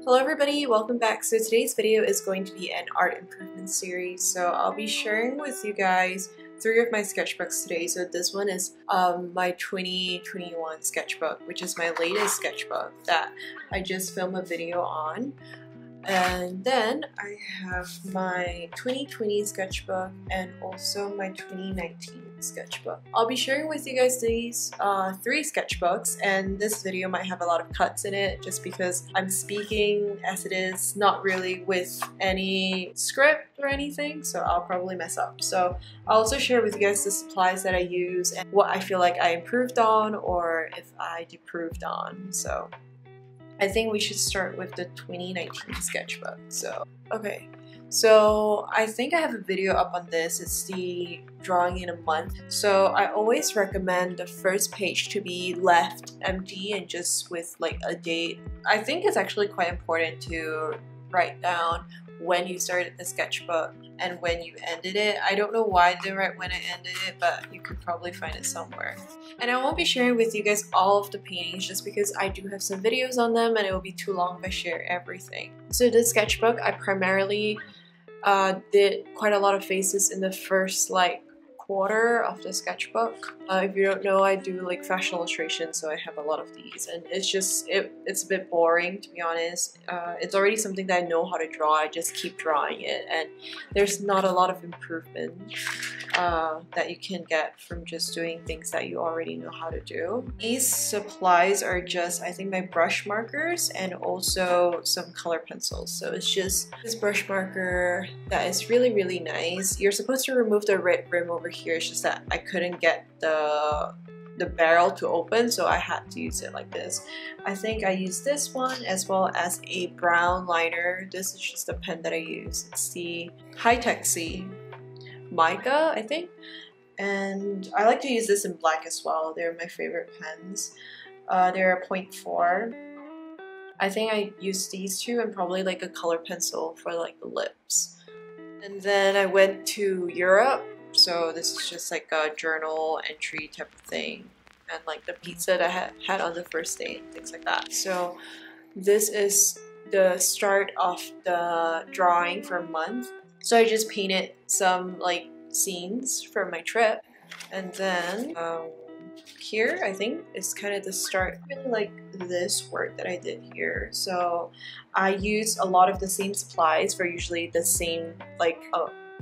Hello everybody, welcome back. So today's video is going to be an art improvement series. So I'll be sharing with you guys 3 of my sketchbooks today. So this one is my 2021 sketchbook, which is my latest sketchbook that I just filmed a video on. And then I have my 2020 sketchbook and also my 2019 sketchbook. I'll be sharing with you guys these 3 sketchbooks, and this video might have a lot of cuts in it just because I'm speaking as it is, not really with any script or anything, so I'll probably mess up. So I'll also share with you guys the supplies that I use and what I feel like I improved on or if I deproved on. So I think we should start with the 2019 sketchbook. Okay, so I think I have a video up on this. It's the drawing in a month. So I always recommend the first page to be left empty and just with like a date. I think it's actually quite important to write down when you started the sketchbook and when you ended it. I don't know why I didn't write when I ended it, but you could probably find it somewhere. And I won't be sharing with you guys all of the paintings just because I do have some videos on them and it will be too long if I share everything. So this sketchbook, I primarily did quite a lot of faces in the first like quarter of the sketchbook. If you don't know, I do like fashion illustration, so I have a lot of these, and it's just it's a bit boring, to be honest. It's already something that I know how to draw. I just keep drawing it, and there's not a lot of improvement that you can get from just doing things that you already know how to do. These supplies are just, I think, my brush markers and also some color pencils. So it's just this brush marker that is really, really nice. You're supposed to remove the red rim over here. It's just that I couldn't get the barrel to open, so I had to use it like this. I think I used this one as well as a brown liner. This is just the pen that I use. It's the High-Tech C Mica, I think, and I like to use this in black as well. They're my favorite pens. They're a 0.4. I think I used these 2 and probably like a color pencil for like the lips. And then I went to Europe, so this is just like a journal entry type of thing, and like the pizza that I had on the first day and things like that. So this is the start of the drawing for a month. So I just painted some like scenes from my trip, and then here I think is kind of the start. I really like this work that I did here. So I used a lot of the same supplies for usually the same like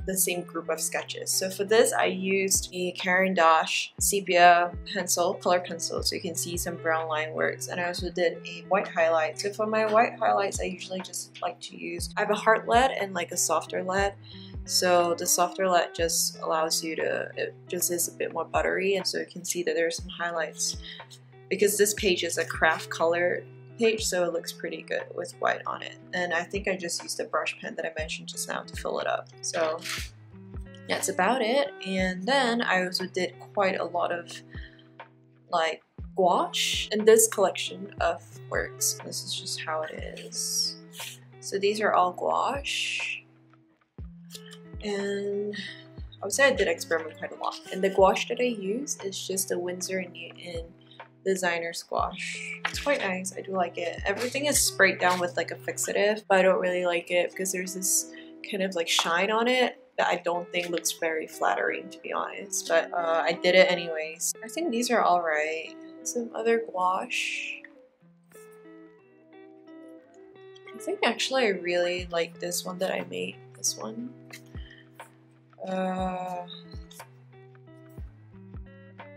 the same group of sketches. So for this I used a Caran d'Ache sepia pencil, color pencil, so you can see some brown line works, and I also did a white highlight. So for my white highlights I usually just like to use, I have a hard lead and like a softer lead. So the softer lead just allows you to, it just is a bit more buttery, and so you can see that there are some highlights because this page is a craft color page, so it looks pretty good with white on it. And I think I just used the brush pen that I mentioned just now to fill it up. So that's about it. And then I also did quite a lot of like gouache in this collection of works. This is just how it is. So these are all gouache, and I would say I did experiment quite a lot. And the gouache that I use is just a Winsor in designer gouache. It's quite nice. I do like it. Everything is sprayed down with like a fixative, but I don't really like it because there's this kind of like shine on it that I don't think looks very flattering, to be honest. But I did it anyways. I think these are alright. Some other gouache. I think actually I really like this one that I made. This one.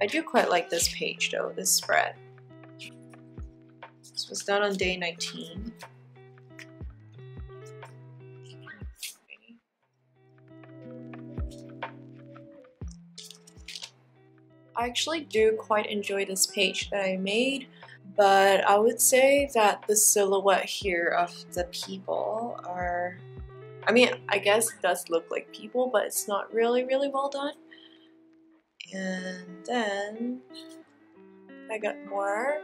I do quite like this page though, this spread. This was done on day 19. I actually do quite enjoy this page that I made, but I would say that the silhouette here of the people are, I mean, I guess it does look like people, but it's not really well done. And then I got more.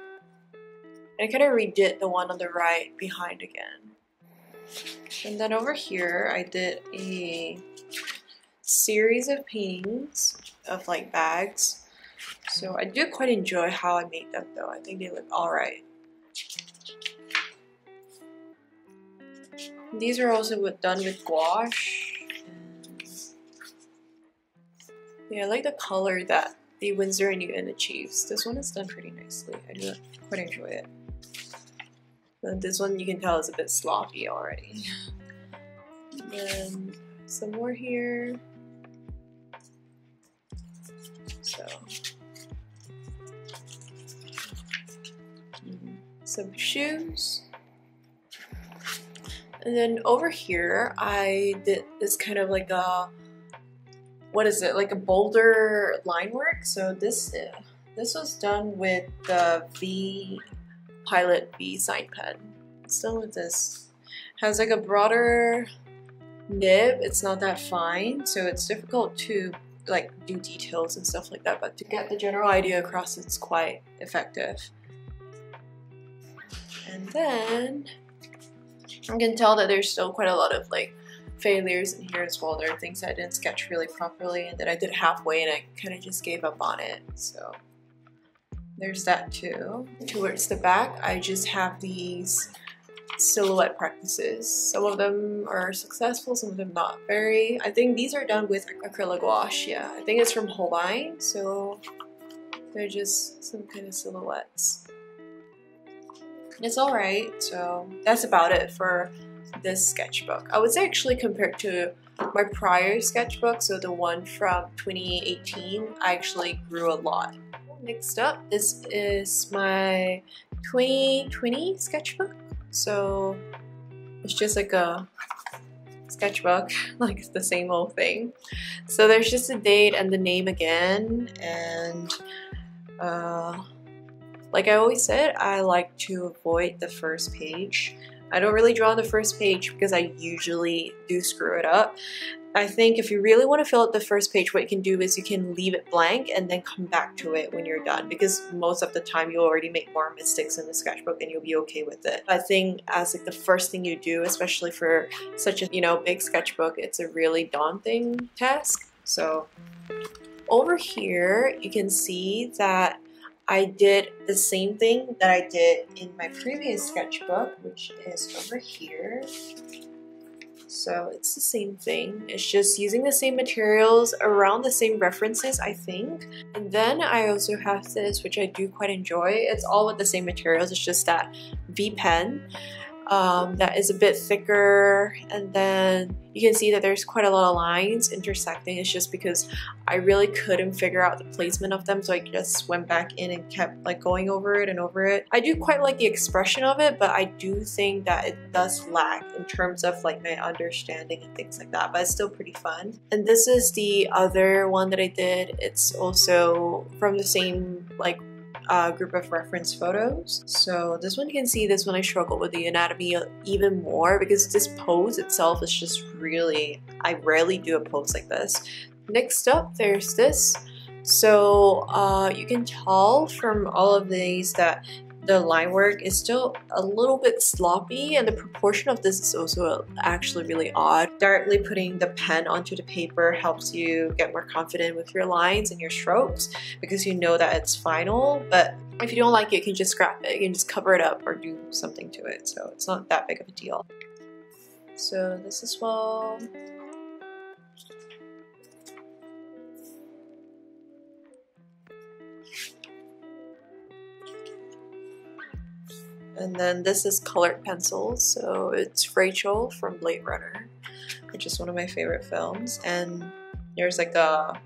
I kind of redid the one on the right behind again. And then over here I did a series of paintings of like bags. So I do quite enjoy how I made them though. I think they look alright. These are also done with gouache. Yeah, I like the color that the Winsor & Newton achieves. This one is done pretty nicely. I do quite enjoy it. But this one you can tell is a bit sloppy already. And then some more here. So some shoes. And then over here I did this kind of like a, what is it, like a boulder line work. So this was done with the Pilot V sign pen. It's done with this. Has like a broader nib. It's not that fine, so it's difficult to like do details and stuff like that, but to get the general idea across, it's quite effective. And then I can tell that there's still quite a lot of like failures in here as well. There are things I didn't sketch really properly and then I did halfway and I kind of just gave up on it. So there's that too. Towards the back, I just have these silhouette practices. Some of them are successful, some of them not very. I think these are done with acrylic gouache. Yeah, I think it's from Holbein, so they're just some kind of silhouettes. It's alright, so that's about it for this sketchbook. I would say actually compared to my prior sketchbook, so the one from 2018, I actually grew a lot. Next up, this is my 2020 sketchbook. So it's just like a sketchbook, like the same old thing. So there's just a date and the name again, and like I always said, I like to avoid the first page. I don't really draw on the first page because I usually do screw it up. I think if you really want to fill out the first page, what you can do is you can leave it blank and then come back to it when you're done, because most of the time you'll already make more mistakes in the sketchbook and you'll be okay with it. I think as like the first thing you do, especially for such a, you know, big sketchbook, it's a really daunting task. So over here you can see that I did the same thing that I did in my previous sketchbook, which is over here. So it's the same thing. It's just using the same materials, around the same references, I think. And then I also have this, which I do quite enjoy. It's all with the same materials. It's just that V pen that is a bit thicker. And then you can see that there's quite a lot of lines intersecting. It's just because I really couldn't figure out the placement of them, so I just went back in and kept like going over it and over it. I do quite like the expression of it, but I do think that it does lack in terms of like my understanding and things like that, but it's still pretty fun. And this is the other one that I did. It's also from the same like group of reference photos. So this one, you can see this one I struggled with the anatomy even more because this pose itself is just really, I rarely do a pose like this. Next up, there's this. So you can tell from all of these that the line work is still a little bit sloppy, and the proportion of this is also actually really odd. Directly putting the pen onto the paper helps you get more confident with your lines and your strokes because you know that it's final, but if you don't like it, you can just scrap it. You can just cover it up or do something to it, so it's not that big of a deal. So this as well. And then this is colored pencils, so it's Rachel from Blade Runner, which is one of my favorite films. And there's like a, I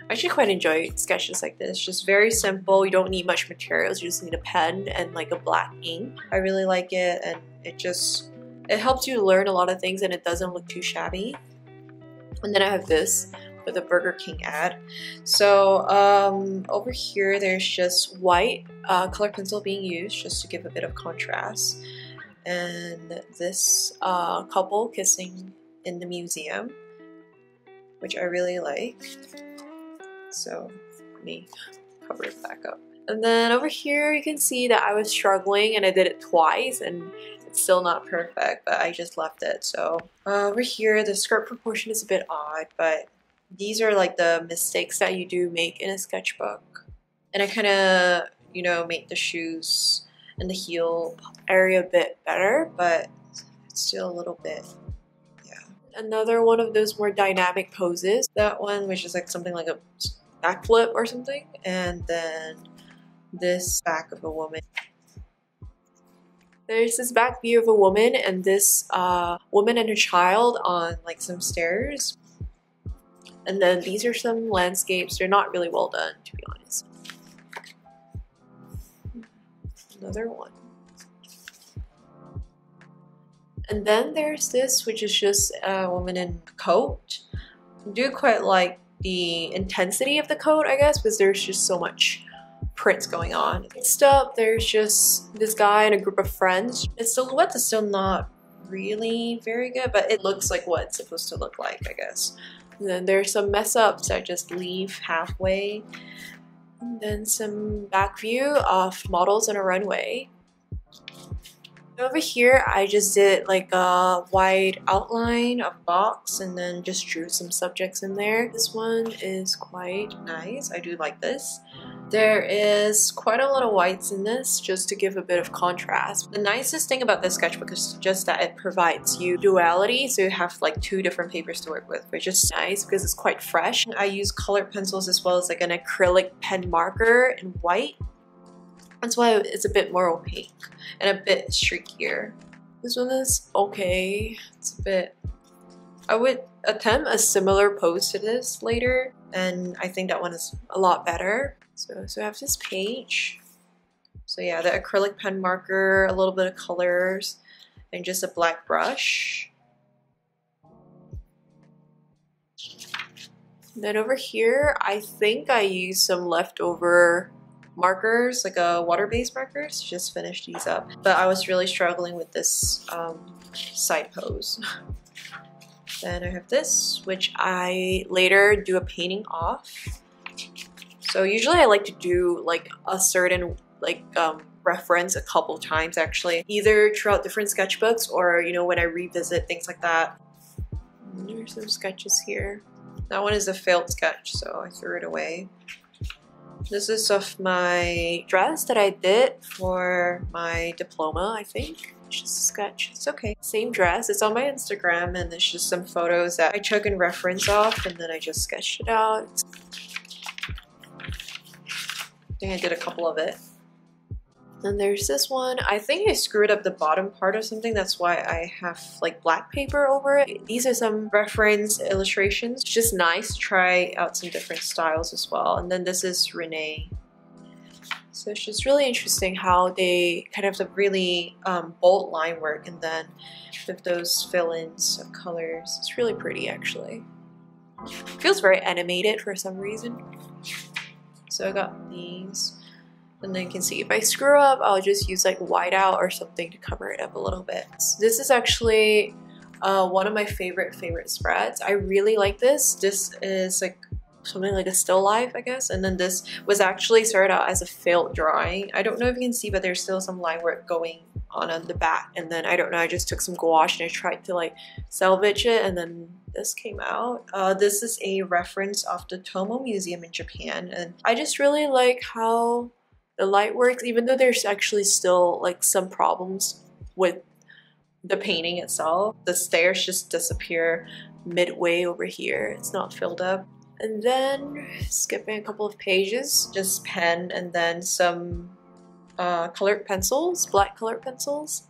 actually quite enjoy sketches like this, just very simple. You don't need much materials, you just need a pen and like a black ink. I really like it, and it helps you learn a lot of things and it doesn't look too shabby. And then I have this with a Burger King ad. So over here there's just white color pencil being used just to give a bit of contrast, and this couple kissing in the museum, which I really like. So let me cover it back up. And then over here you can see that I was struggling and I did it twice and it's still not perfect, but I just left it. So over here the skirt proportion is a bit odd, but these are like the mistakes that you do make in a sketchbook. And I kind of, you know, made the shoes and the heel area a bit better, but it's still a little bit, yeah. Another one of those more dynamic poses, that one which is like something like a backflip or something, and then this back of a woman. There's this back view of a woman and this woman and her child on like some stairs. And then these are some landscapes. They're not really well done, to be honest. Another one. And then there's this, which is just a woman in a coat. I do quite like the intensity of the coat, I guess, because there's just so much prints going on. Next up, there's just this guy and a group of friends. The silhouette is still not really very good, but it looks like what it's supposed to look like, I guess. And then there's some mess ups I just leave halfway. And then some back view of models in a runway. Over here, I just did like a wide outline of box and then just drew some subjects in there. This one is quite nice. I do like this. There is quite a lot of whites in this just to give a bit of contrast. The nicest thing about this sketchbook is just that it provides you duality, so you have like two different papers to work with, which is nice because it's quite fresh. I use colored pencils as well as like an acrylic pen marker in white. That's why it's a bit more opaque and a bit streakier. This one is okay. It's a bit... I would attempt a similar pose to this later, and I think that one is a lot better. So I have this page. So yeah, the acrylic pen marker, a little bit of colors, and just a black brush. Then over here, I think I used some leftover markers, like a water-based markers, to just finish these up. But I was really struggling with this side pose. Then I have this, which I later do a painting off. So usually I like to do like a certain like reference a couple times actually, either throughout different sketchbooks or, you know, when I revisit things like that. And there's some sketches here. That one is a failed sketch, so I threw it away. This is of my dress that I did for my diploma, I think. It's just a sketch. It's okay. Same dress. It's on my Instagram, and it's just some photos that I took in reference of, and then I just sketched it out. I think I did a couple of it. Then there's this one. I think I screwed up the bottom part of something. That's why I have like black paper over it. These are some reference illustrations. It's just nice to try out some different styles as well. And then this is Renee. So it's just really interesting how they kind of have really bold line work, and then with those fill-ins of colors. It's really pretty actually. It feels very animated for some reason. So I got these. And then you can see if I screw up, I'll just use like whiteout or something to cover it up a little bit. So this is actually one of my favorite spreads. I really like this. This is like something like a still life, I guess. And then this was actually started out as a failed drawing. I don't know if you can see, but there's still some line work going on the back. And then I don't know, I just took some gouache and I tried to like salvage it, and then this came out. This is a reference of the Tomo Museum in Japan, and I just really like how the light works, even though there's actually still like some problems with the painting itself. The stairs just disappear midway over here. It's not filled up. And then skipping a couple of pages, just pen and then some colored pencils, black colored pencils.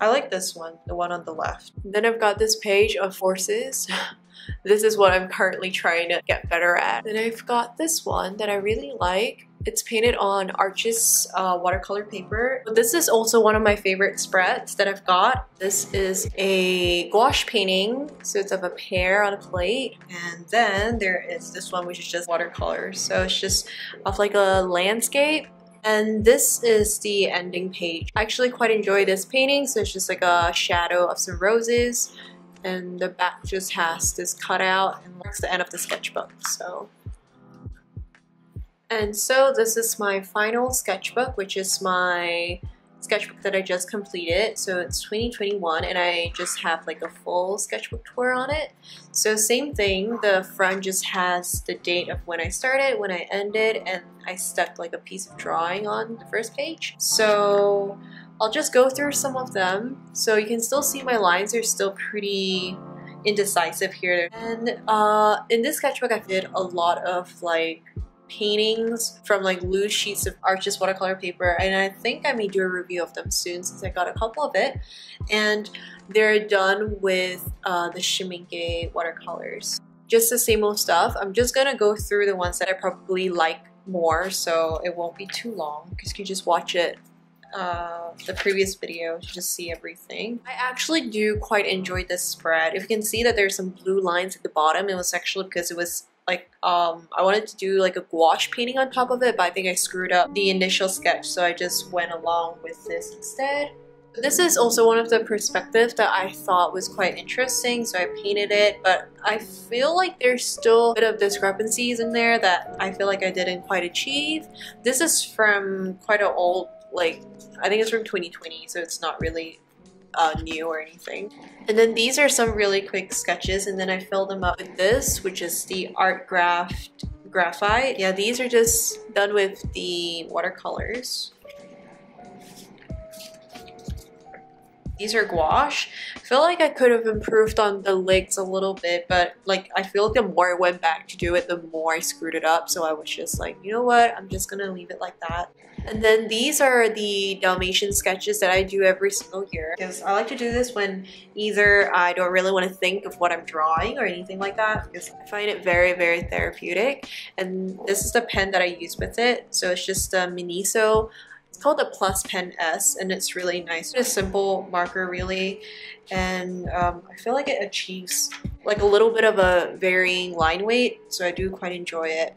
I like this one, the one on the left. Then I've got this page of horses. This is what I'm currently trying to get better at. Then I've got this one that I really like. It's painted on Arches watercolor paper. This is also one of my favorite spreads that I've got. This is a gouache painting, so it's of a pear on a plate. And then there is this one, which is just watercolors. So it's just of like a landscape. And this is the ending page. I actually quite enjoy this painting. So it's just like a shadow of some roses. And the back just has this cutout and marks the end of the sketchbook. And so this is my final sketchbook, which is my sketchbook that I just completed. So it's 2021 and I just have like a full sketchbook tour on it. So same thing, the front just has the date of when I started, when I ended, and I stuck like a piece of drawing on the first page. So I'll just go through some of them. So you can still see my lines are still pretty indecisive here. And in this sketchbook I did a lot of like paintings from like loose sheets of Arches watercolor paper, and I think I may do a review of them soon since I got a couple of it, and they're done with the Schmincke watercolors. Just the same old stuff. I'm just gonna go through the ones that I probably like more, so it won't be too long because you can just watch it the previous video to just see everything. I actually do quite enjoy this spread. If you can see that there's some blue lines at the bottom, it was actually because it was like I wanted to do like a gouache painting on top of it, but I think I screwed up the initial sketch, so I just went along with this instead. This is also one of the perspectives that I thought was quite interesting, so I painted it, but I feel like there's still a bit of discrepancies in there that I feel like I didn't quite achieve. This is from quite an old, like I think it's from 2020, so it's not really new or anything. And then these are some really quick sketches, and then I filled them up with this, which is the Art Graphite. Yeah, these are just done with the watercolors. These are gouache. I feel like I could have improved on the legs a little bit, but like I feel like the more I went back to do it, the more I screwed it up. So I was just like, you know what, I'm just gonna leave it like that. And then these are the Dalmatian sketches that I do every single year, because I like to do this when either I don't really want to think of what I'm drawing or anything like that, because I find it very, very therapeutic. And this is the pen that I use with it. So it's just a Miniso. It's called the Plus Pen S, and it's really nice. It's a simple marker really, and I feel like it achieves like a little bit of a varying line weight, so I do quite enjoy it.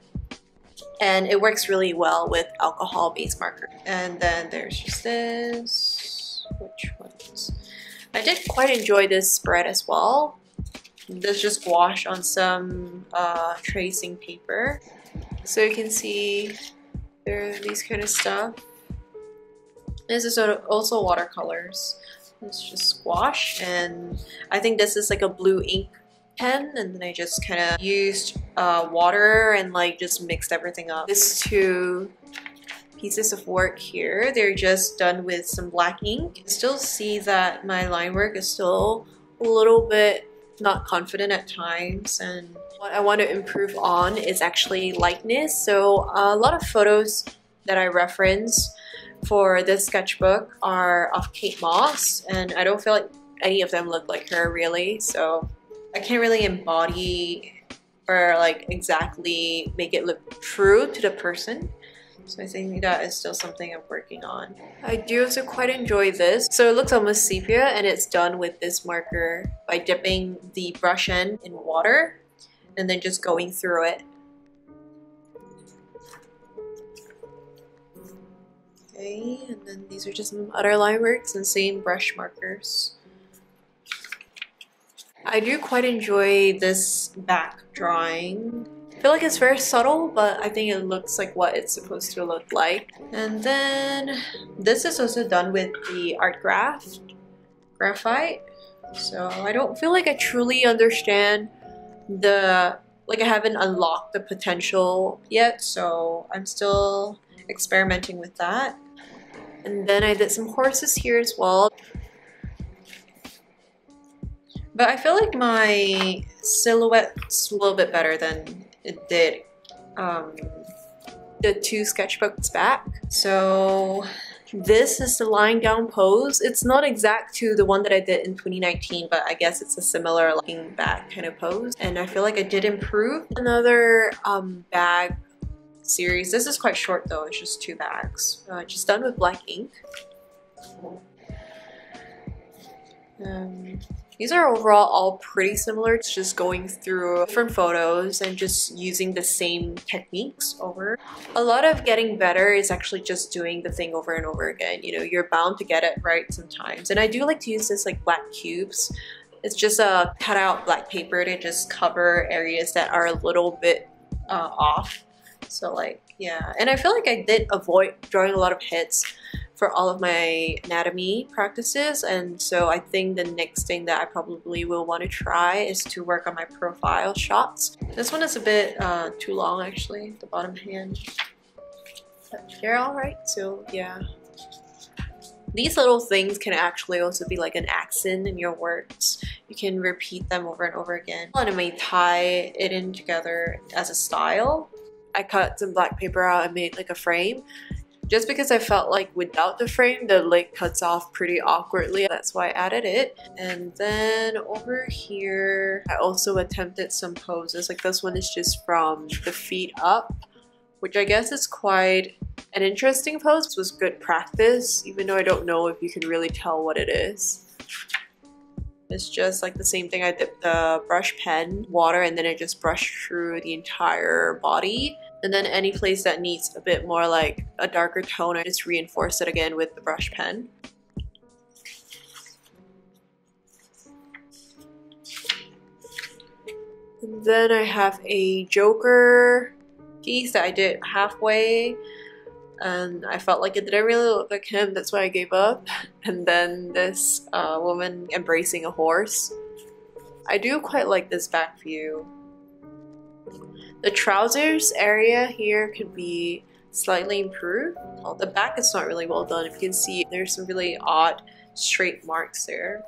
And it works really well with alcohol-based marker. And then there's just this. Which ones? I did quite enjoy this spread as well. This just gouache on some tracing paper. So you can see there are these kind of stuff. This is also watercolors. It's just gouache, and I think this is like a blue ink pen, and then I just kind of used water and like just mixed everything up. These two pieces of work here, they're just done with some black ink. Still see that my line work is still a little bit not confident at times, and what I want to improve on is actually lightness. So a lot of photos that I reference for this sketchbook are of Kate Moss, and I don't feel like any of them look like her really, so I can't really embody or like exactly make it look true to the person. So I think that is still something I'm working on. I do also quite enjoy this. So it looks almost sepia, and it's done with this marker by dipping the brush end in water and then just going through it. Okay, and then these are just some other line works and same brush markers. I do quite enjoy this back drawing. I feel like it's very subtle, but I think it looks like what it's supposed to look like. And then this is also done with the Art Graphite. So I don't feel like I truly understand I haven't unlocked the potential yet, so I'm still experimenting with that. And then I did some horses here as well. But I feel like my silhouette's a little bit better than it did the two sketchbooks back. So this is the lying down pose. It's not exact to the one that I did in 2019, but I guess it's a similar lying back kind of pose. And I feel like I did improve. Another bag series. This is quite short though, it's just 2 bags. Just done with black ink. These are overall all pretty similar. It's just going through different photos and just using the same techniques over. A lot of getting better is actually just doing the thing over and over again. You know, you're bound to get it right sometimes. And I do like to use this like black cubes. It's just a cut out black paper to just cover areas that are a little bit off. So like Yeah, and I feel like I did avoid drawing a lot of hits for all of my anatomy practices, and so I think the next thing that I probably will want to try is to work on my profile shots. This one is a bit too long actually, the bottom hand, but they're alright, so yeah. These little things can actually also be like an accent in your works. You can repeat them over and over again. And I may tie it in together as a style. I cut some black paper out and made like a frame, just because I felt like without the frame the leg cuts off pretty awkwardly. That's why I added it. And then over here I also attempted some poses. Like this one is just from the feet up, which I guess is quite an interesting pose. This was good practice, even though I don't know if you can really tell what it is. It's just like the same thing. I dipped the brush pen water and then I just brushed through the entire body. And then any place that needs a bit more like a darker tone, I just reinforce it again with the brush pen. And then I have a Joker piece that I did halfway, and I felt like it didn't really look like him, that's why I gave up. And then this woman embracing a horse. I do quite like this back view. The trousers area here could be slightly improved. Well, the back is not really well done. If you can see, there's some really odd straight marks there.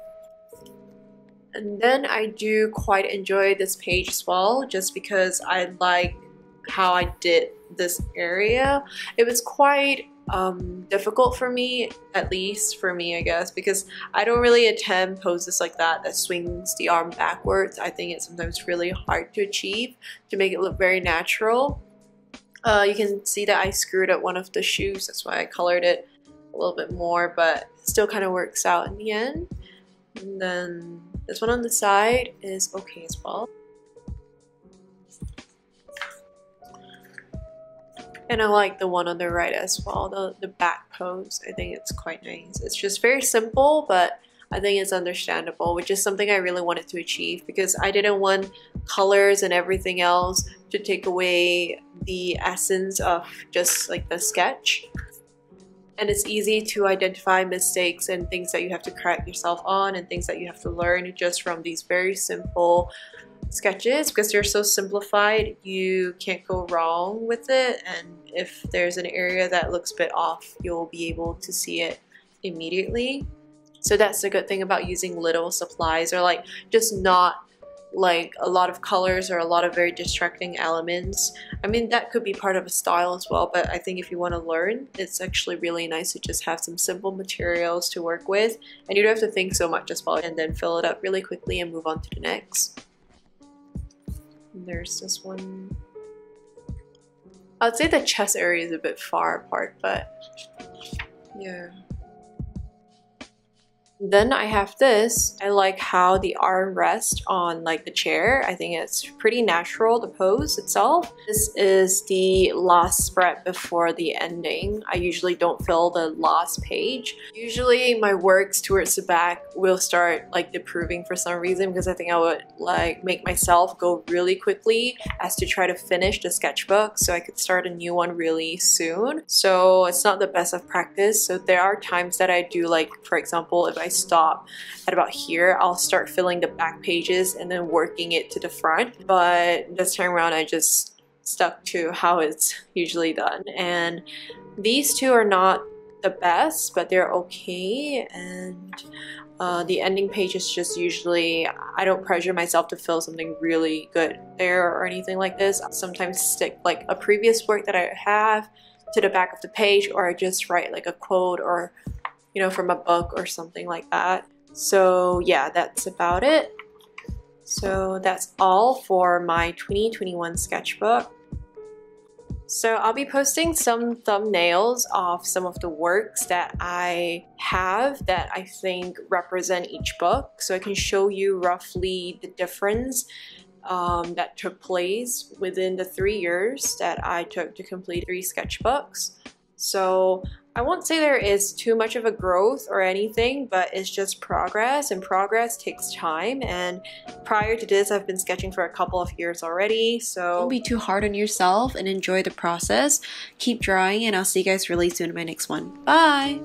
And then I do quite enjoy this page as well, just because I like how I did this area. It was quite difficult for me, at least for me I guess, because I don't really attempt poses like that swings the arm backwards. I think it's sometimes really hard to achieve to make it look very natural. You can see that I screwed up one of the shoes, that's why I colored it a little bit more, but it still kind of works out in the end. And then this one on the side is okay as well. And I like the one on the right as well, the back pose. I think it's quite nice. It's just very simple, but I think it's understandable, which is something I really wanted to achieve because I didn't want colors and everything else to take away the essence of just like the sketch. And it's easy to identify mistakes and things that you have to correct yourself on and things that you have to learn just from these very simple sketches, because they're so simplified you can't go wrong with it, and if there's an area that looks a bit off you'll be able to see it immediately. So that's the good thing about using little supplies, or like just not like a lot of colors or a lot of very distracting elements. I mean, that could be part of a style as well, but I think if you want to learn, it's actually really nice to just have some simple materials to work with, and you don't have to think so much as well, and then fill it up really quickly and move on to the next. There's this one. I would say the chest area is a bit far apart, but yeah. Then I have this. I like how the arm rests on like the chair. I think it's pretty natural, the pose itself. This is the last spread before the ending. I usually don't fill the last page. Usually my works towards the back will start like deproving for some reason, because I think I would like make myself go really quickly as to try to finish the sketchbook so I could start a new one really soon. So it's not the best of practice. So there are times that I do, like for example, if I stop at about here, I'll start filling the back pages and then working it to the front. But this time around I just stuck to how it's usually done, and these two are not the best, but they're okay. And the ending page is just usually, I don't pressure myself to fill something really good there or anything like this. I sometimes stick like a previous work that I have to the back of the page, or I just write like a quote or you know, from a book or something like that. So yeah, that's about it. So that's all for my 2021 sketchbook. So I'll be posting some thumbnails of some of the works that I have that I think represent each book, so I can show you roughly the difference that took place within the 3 years that I took to complete 3 sketchbooks. So I won't say there is too much of a growth or anything, but it's just progress, and progress takes time. And prior to this, I've been sketching for a couple of years already, so don't be too hard on yourself and enjoy the process. Keep drawing, and I'll see you guys really soon in my next one. Bye!